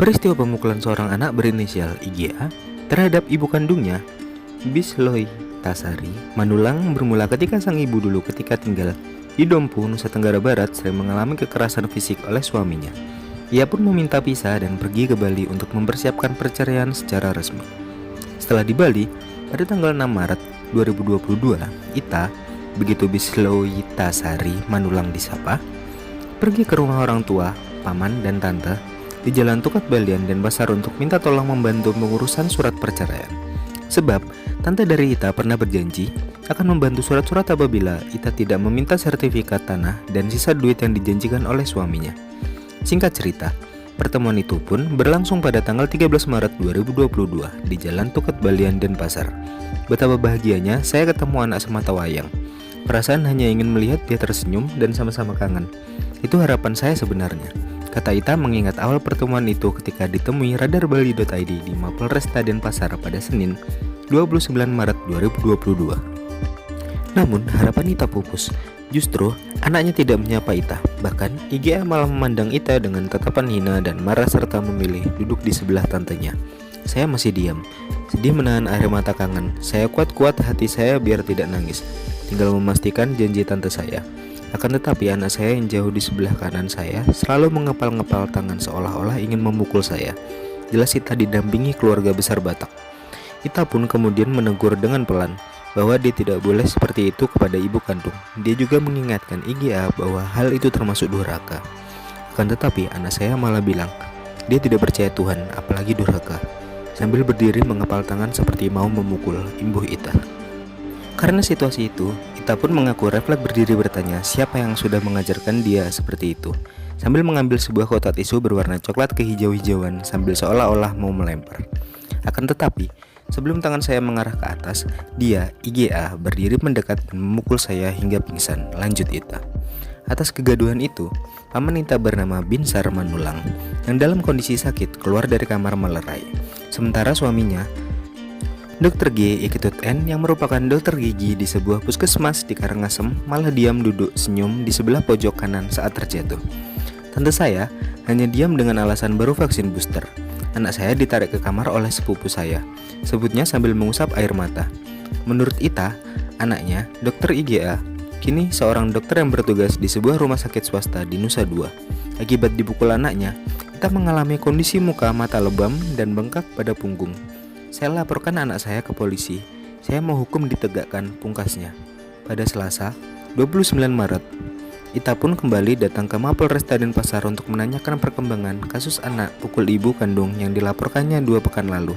Peristiwa pemukulan seorang anak berinisial IGA terhadap ibu kandungnya, Bisloy Tasari, Manulang bermula ketika sang ibu dulu ketika tinggal di Dompu, Nusa Tenggara Barat sering mengalami kekerasan fisik oleh suaminya. Ia pun meminta pisah dan pergi ke Bali untuk mempersiapkan perceraian secara resmi. Setelah di Bali, pada tanggal 6 Maret 2022, Ita, begitu Bisloy Tasari Manulang disapa, pergi ke rumah orang tua, paman dan tante di Jalan Tukat Balian dan Pasar untuk minta tolong membantu pengurusan surat perceraian. Sebab tante dari Ita pernah berjanji akan membantu surat-surat apabila Ita tidak meminta sertifikat tanah dan sisa duit yang dijanjikan oleh suaminya. Singkat cerita, pertemuan itu pun berlangsung pada tanggal 13 Maret 2022 di Jalan Tukat Balian dan Pasar. Betapa bahagianya saya ketemu anak semata wayang. Perasaan hanya ingin melihat dia tersenyum dan sama-sama kangen. Itu harapan saya sebenarnya, kata Ita mengingat awal pertemuan itu ketika ditemui radarbali.id di Mapolresta Denpasar pada Senin 29 Maret 2022. Namun harapan Ita pupus. Justru anaknya tidak menyapa Ita. Bahkan IGA malah memandang Ita dengan tatapan hina dan marah serta memilih duduk di sebelah tantenya. Saya masih diam, sedih menahan air mata kangen. Saya kuat-kuat hati saya biar tidak nangis, tinggal memastikan janji tante saya. Akan tetapi anak saya yang jauh di sebelah kanan saya selalu mengepal-ngepal tangan seolah-olah ingin memukul saya. Jelas Ita didampingi keluarga besar Batak. Ita pun kemudian menegur dengan pelan bahwa dia tidak boleh seperti itu kepada ibu kandung. Dia juga mengingatkan IGA bahwa hal itu termasuk durhaka. Akan tetapi anak saya malah bilang dia tidak percaya Tuhan, apalagi durhaka, sambil berdiri mengepal tangan seperti mau memukul imbuh Ita. Karena situasi itu, Ita pun mengaku refleks berdiri bertanya siapa yang sudah mengajarkan dia seperti itu, sambil mengambil sebuah kotak tisu berwarna coklat kehijau-hijauan sambil seolah-olah mau melempar. Akan tetapi, sebelum tangan saya mengarah ke atas, dia, IGA, berdiri mendekat dan memukul saya hingga pingsan, lanjut Ita. Atas kegaduhan itu, paman Ita bernama Binsar Manulang, yang dalam kondisi sakit keluar dari kamar melerai. Sementara suaminya, Dr. G. Iketut N, yang merupakan dokter gigi di sebuah puskesmas di Karangasem, malah diam duduk senyum di sebelah pojok kanan saat terjatuh. Tante saya hanya diam dengan alasan baru vaksin booster. Anak saya ditarik ke kamar oleh sepupu saya, sebutnya sambil mengusap air mata. Menurut Ita, anaknya, Dr. IGA, kini seorang dokter yang bertugas di sebuah rumah sakit swasta di Nusa Dua. Akibat dipukul anaknya, Ita mengalami kondisi muka mata lebam dan bengkak pada punggung. Saya laporkan anak saya ke polisi. Saya mau hukum ditegakkan, pungkasnya. Pada Selasa, 29 Maret, Ita pun kembali datang ke Mapolresta Denpasar untuk menanyakan perkembangan kasus anak pukul ibu kandung yang dilaporkannya 2 pekan lalu.